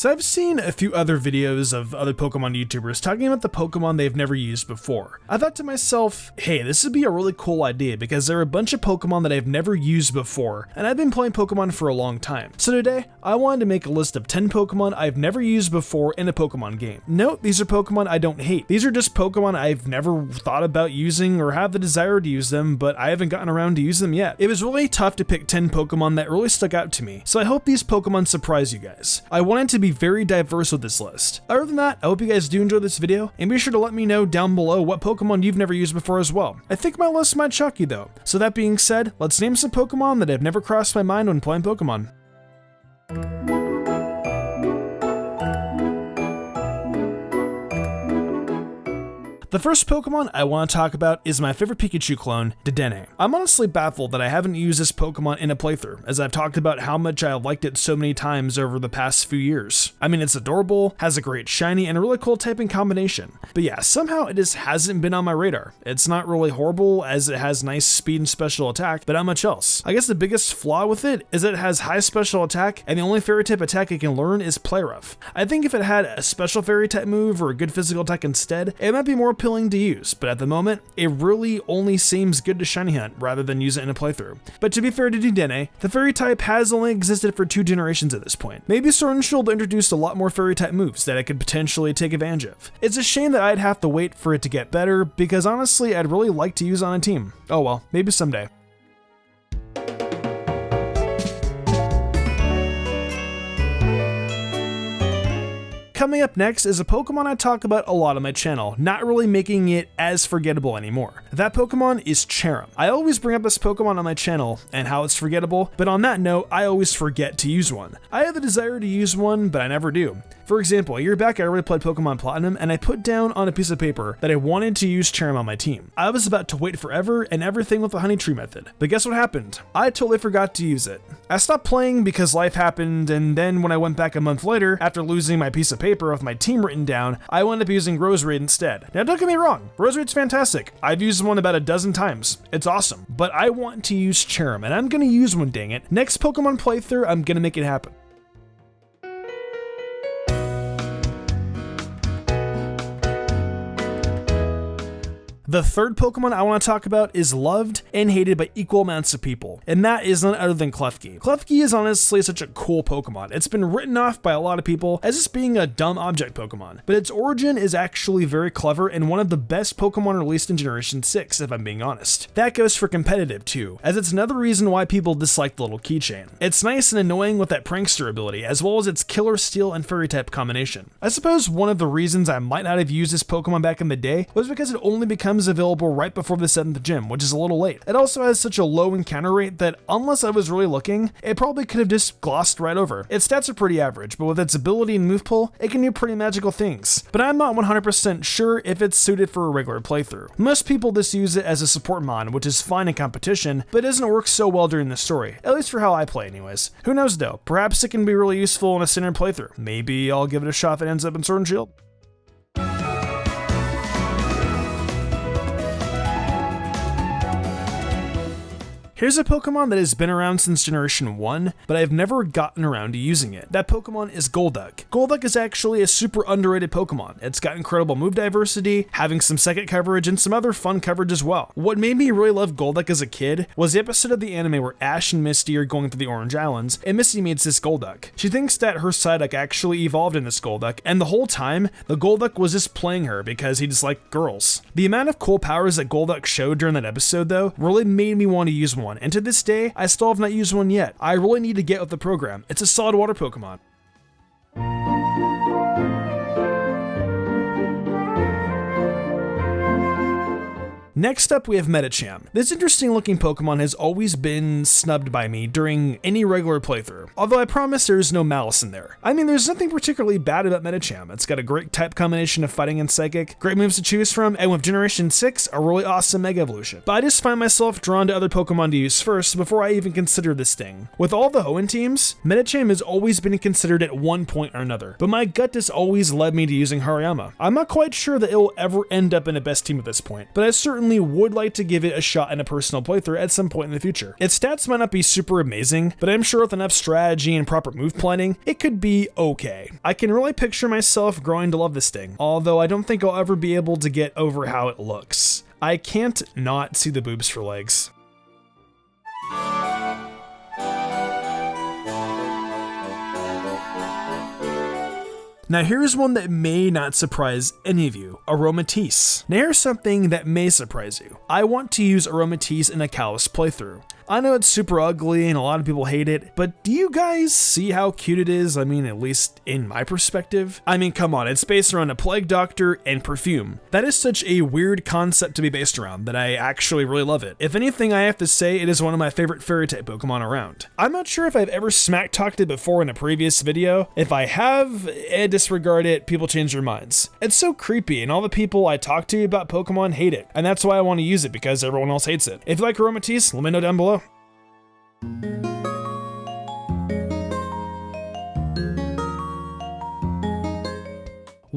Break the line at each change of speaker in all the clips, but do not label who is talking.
So I've seen a few other videos of other Pokemon YouTubers talking about the Pokemon they've never used before. I thought to myself, hey, this would be a really cool idea because there are a bunch of Pokemon that I've never used before, and I've been playing Pokemon for a long time. So today, I wanted to make a list of 10 Pokemon I've never used before in a Pokemon game. Note, these are Pokemon I don't hate. These are just Pokemon I've never thought about using or have the desire to use them, but I haven't gotten around to use them yet. It was really tough to pick 10 Pokemon that really stuck out to me, so I hope these Pokemon surprise you guys. I wanted to be very diverse with this list. Other than that, I hope you guys do enjoy this video, and be sure to let me know down below what Pokemon you've never used before as well. I think my list might shock you though. So that being said, let's name some Pokemon that have never crossed my mind when playing Pokemon. The first Pokemon I want to talk about is my favorite Pikachu clone, Dedenne. I'm honestly baffled that I haven't used this Pokemon in a playthrough, as I've talked about how much I liked it so many times over the past few years. I mean, it's adorable, has a great shiny, and a really cool typing combination. But yeah, somehow it just hasn't been on my radar. It's not really horrible, as it has nice speed and special attack, but not much else. I guess the biggest flaw with it is that it has high special attack, and the only fairy type attack it can learn is Play Rough. I think if it had a special fairy type move or a good physical attack instead, it might be more appealing to use, but at the moment, it really only seems good to shiny hunt rather than use it in a playthrough. But to be fair to Dedenne, the fairy type has only existed for 2 generations at this point. Maybe Sword and Shield introduced a lot more fairy type moves that I could potentially take advantage of. It's a shame that I'd have to wait for it to get better, because honestly, I'd really like to use it on a team. Oh well, maybe someday. Coming up next is a Pokemon I talk about a lot on my channel, not really making it as forgettable anymore. That Pokemon is Cherrim. I always bring up this Pokemon on my channel and how it's forgettable, but on that note, I always forget to use one. I have the desire to use one, but I never do. For example, a year back I already played Pokemon Platinum, and I put down on a piece of paper that I wanted to use Cherrim on my team. I was about to wait forever and everything with the honey tree method, but guess what happened? I totally forgot to use it. I stopped playing because life happened, and then when I went back a month later, after losing my piece of paper with my team written down, I wound up using Roserade instead. Now don't get me wrong, Roserade's fantastic. I've used one about a dozen times. It's awesome, but I want to use Cherrim, and I'm gonna use one, dang it. Next Pokemon playthrough, I'm gonna make it happen. The third Pokemon I want to talk about is loved and hated by equal amounts of people, and that is none other than Klefki. Klefki is honestly such a cool Pokemon. It's been written off by a lot of people as just being a dumb object Pokemon, but its origin is actually very clever and one of the best Pokemon released in Generation 6, if I'm being honest. That goes for competitive too, as it's another reason why people dislike the little keychain. It's nice and annoying with that prankster ability, as well as its killer steel and fairy type combination. I suppose one of the reasons I might not have used this Pokemon back in the day was because it only becomes available right before the 7th gym, which is a little late. It also has such a low encounter rate that unless I was really looking, it probably could have just glossed right over. Its stats are pretty average, but with its ability and move pool, it can do pretty magical things. But I'm not 100% sure if it's suited for a regular playthrough. Most people just use it as a support mon, which is fine in competition, but it doesn't work so well during the story, at least for how I play anyways. Who knows though, perhaps it can be really useful in a standard playthrough. Maybe I'll give it a shot that ends up in Sword and Shield. Here's a Pokemon that has been around since Generation 1, but I've never gotten around to using it. That Pokemon is Goldik. Goldik is actually a super underrated Pokemon. It's got incredible move diversity, having some second coverage, and some other fun coverage as well. What made me really love Goldik as a kid was the episode of the anime where Ash and Misty are going through the Orange Islands, and Misty meets this Goldik. She thinks that her Psyduck actually evolved in this Goldik, and the whole time, the Goldik was just playing her because he just liked girls. The amount of cool powers that Goldik showed during that episode, though, really made me want to use one. And to this day, I still have not used one yet. I really need to get with the program. It's a solid water Pokemon. Next up, we have Medicham. This interesting looking Pokemon has always been snubbed by me during any regular playthrough, although I promise there's no malice in there. I mean, there's nothing particularly bad about Medicham. It's got a great type combination of fighting and psychic, great moves to choose from, and with Generation 6, a really awesome Mega Evolution. But I just find myself drawn to other Pokemon to use first before I even consider this thing. With all the Hoenn teams, Medicham has always been considered at one point or another, but my gut has always led me to using Hariyama. I'm not quite sure that it will ever end up in a best team at this point, but I certainly genuinely would like to give it a shot in a personal playthrough at some point in the future. Its stats might not be super amazing, but I'm sure with enough strategy and proper move planning, it could be okay. I can really picture myself growing to love this thing, although I don't think I'll ever be able to get over how it looks. I can't not see the boobs for legs. Now here's one that may not surprise any of you, Aromatisse. Now here's something that may surprise you. I want to use Aromatisse in a Callus playthrough. I know it's super ugly and a lot of people hate it, but do you guys see how cute it is? I mean, at least in my perspective. I mean, come on, it's based around a plague doctor and perfume. That is such a weird concept to be based around that I actually really love it. If anything, I have to say it is one of my favorite fairy type Pokemon around. I'm not sure if I've ever smack talked it before in a previous video. If I have, disregard it, people change their minds. It's so creepy and all the people I talk to about Pokemon hate it, and that's why I want to use it because everyone else hates it. If you like Aromatisse, let me know down below.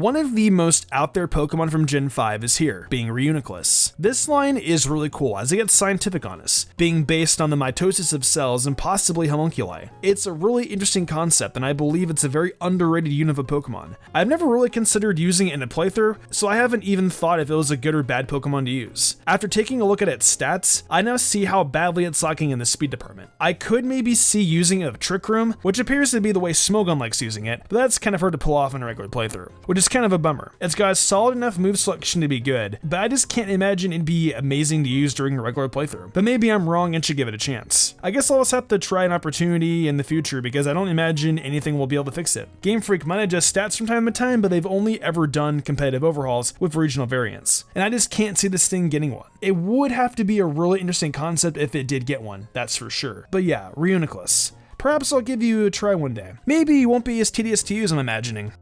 One of the most out there Pokemon from Gen 5 is here, being Reunitlist. This line is really cool as it gets scientific on us, being based on the mitosis of cells and possibly homunculi. It's a really interesting concept and I believe it's a very underrated unit of a Pokemon. I've never really considered using it in a playthrough, so I haven't even thought if it was a good or bad Pokemon to use. After taking a look at its stats, I now see how badly it's lacking in the speed department. I could maybe see using it of Trick Room, which appears to be the way Smogon likes using it, but that's kind of hard to pull off in a regular playthrough, which is kind of a bummer. It's got a solid enough move selection to be good, but I just can't imagine it'd be amazing to use during a regular playthrough. But maybe I'm wrong and should give it a chance. I guess I'll just have to try an opportunity in the future because I don't imagine anything will be able to fix it. Game Freak might adjust stats from time to time, but they've only ever done competitive overhauls with regional variants, and I just can't see this thing getting one. It would have to be a really interesting concept if it did get one, that's for sure. But yeah, Reunitlist. Perhaps I'll give you a try one day. Maybe it won't be as tedious to use as I'm imagining.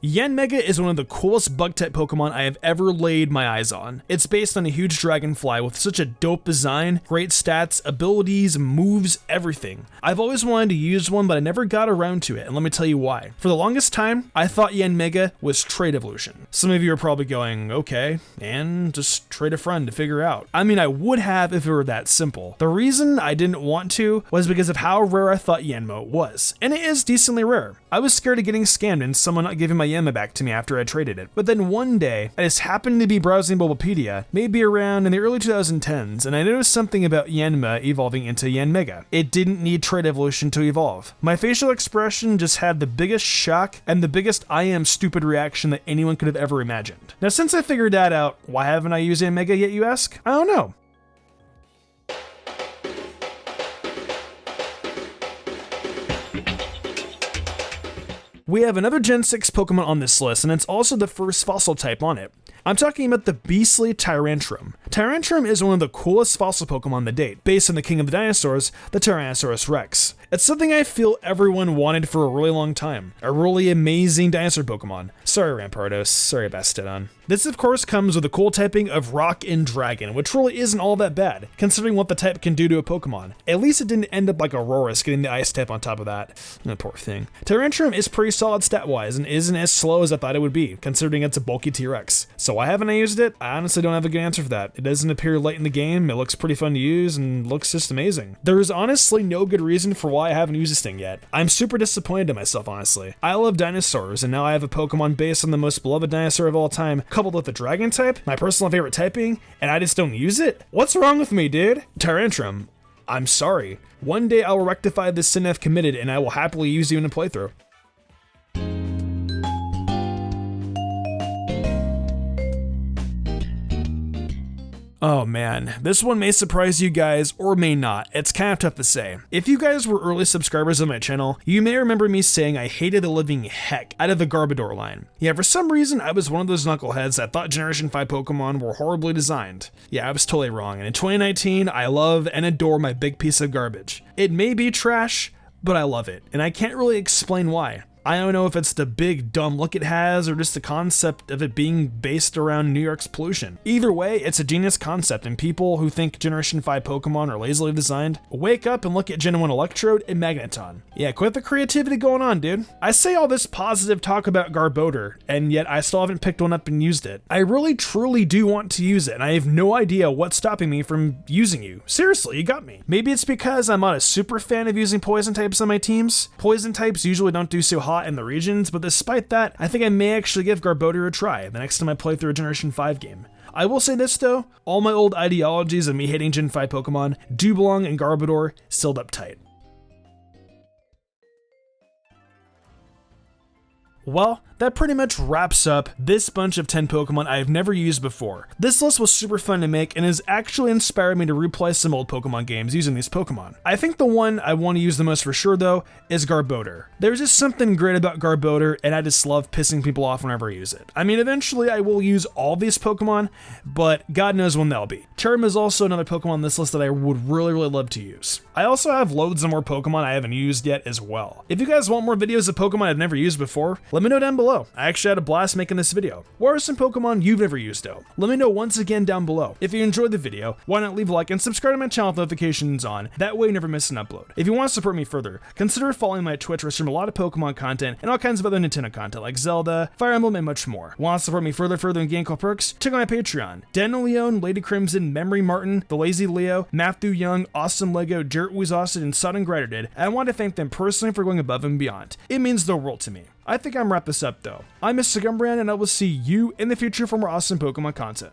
Yanmega is one of the coolest bug-type Pokemon I have ever laid my eyes on. It's based on a huge dragonfly with such a dope design, great stats, abilities, moves, everything. I've always wanted to use one, but I never got around to it, and let me tell you why. For the longest time, I thought Yanmega was Trade Evolution. Some of you are probably going, okay, and just trade a friend to figure out. I mean, I would have if it were that simple. The reason I didn't want to was because of how rare I thought Yanmo was, and it is decently rare. I was scared of getting scammed and someone not giving my Yanma back to me after I traded it. But then one day, I just happened to be browsing Bulbapedia, maybe around in the early 2010s, and I noticed something about Yanma evolving into Yanmega. It didn't need Trade Evolution to evolve. My facial expression just had the biggest shock and the biggest I am stupid reaction that anyone could have ever imagined. Now since I figured that out, why haven't I used Yanmega yet, you ask? I don't know. We have another Gen 6 Pokemon on this list, and it's also the first fossil type on it. I'm talking about the beastly Tyrantrum. Tyrantrum is one of the coolest fossil Pokemon to date, based on the king of the dinosaurs, the Tyrannosaurus Rex. It's something I feel everyone wanted for a really long time. A really amazing dinosaur Pokemon. Sorry Rampardos, sorry Bastodon. This of course comes with a cool typing of Rock and Dragon, which really isn't all that bad, considering what the type can do to a Pokemon. At least it didn't end up like Aurora's getting the Ice type on top of that. Oh, poor thing. Tyrantrum is pretty solid stat-wise and isn't as slow as I thought it would be, considering it's a bulky T-Rex. So why haven't I used it? I honestly don't have a good answer for that. It doesn't appear late in the game, it looks pretty fun to use, and looks just amazing. There is honestly no good reason for why I haven't used this thing yet. I'm super disappointed in myself, honestly. I love dinosaurs, and now I have a Pokemon based on the most beloved dinosaur of all time, coupled with the Dragon type, my personal favorite typing, and I just don't use it? What's wrong with me, dude? Tyrantrum, I'm sorry. One day I will rectify this sin I've committed, and I will happily use you in a playthrough. Oh man, this one may surprise you guys or may not. It's kind of tough to say. If you guys were early subscribers of my channel, you may remember me saying I hated the living heck out of the Garbodor line. Yeah, for some reason I was one of those knuckleheads that thought Generation 5 Pokemon were horribly designed. Yeah, I was totally wrong, and in 2019 I love and adore my big piece of garbage. It may be trash, but I love it, and I can't really explain why. I don't know if it's the big dumb look it has or just the concept of it being based around New York's pollution. Either way, it's a genius concept, and people who think Generation 5 Pokemon are lazily designed, wake up and look at Gen 1 Electrode and Magneton. Yeah, quite the creativity going on, dude. I say all this positive talk about Garbodor, and yet I still haven't picked one up and used it. I really truly do want to use it, and I have no idea what's stopping me from using you. Seriously, you got me. Maybe it's because I'm not a super fan of using poison types on my teams. Poison types usually don't do so hot in the regions, but despite that, I think I may actually give Garbodor a try the next time I play through a Generation 5 game. I will say this though, all my old ideologies of me hating Gen 5 Pokemon do belong in Garbodor, sealed up tight. Well, that pretty much wraps up this bunch of 10 Pokemon I have never used before. This list was super fun to make and has actually inspired me to replay some old Pokemon games using these Pokemon. I think the one I want to use the most for sure though is Garbodor. There's just something great about Garbodor, and I just love pissing people off whenever I use it. I mean, eventually I will use all these Pokemon, but God knows when they'll be. Cherrim is also another Pokemon on this list that I would really love to use. I also have loads of more Pokemon I haven't used yet as well. If you guys want more videos of Pokemon I've never used before, let me know down below. I actually had a blast making this video. What are some Pokemon you've never used though? Let me know once again down below. If you enjoyed the video, why not leave a like and subscribe to my channel with notifications on, that way you never miss an upload. If you want to support me further, consider following my Twitch where I stream a lot of Pokemon content and all kinds of other Nintendo content like Zelda, Fire Emblem, and much more. Want to support me further in game call perks? Check out my Patreon. Daniel Leone, Lady Crimson, Memory Martin, The Lazy Leo, Matthew Young, Awesome Lego, Jarrett Weezosted, and Sudden Grider did, and I want to thank them personally for going above and beyond. It means the world to me. I think I'm wrap this up though. I'm Mr. Gumbrand, and I will see you in the future for more awesome Pokemon content.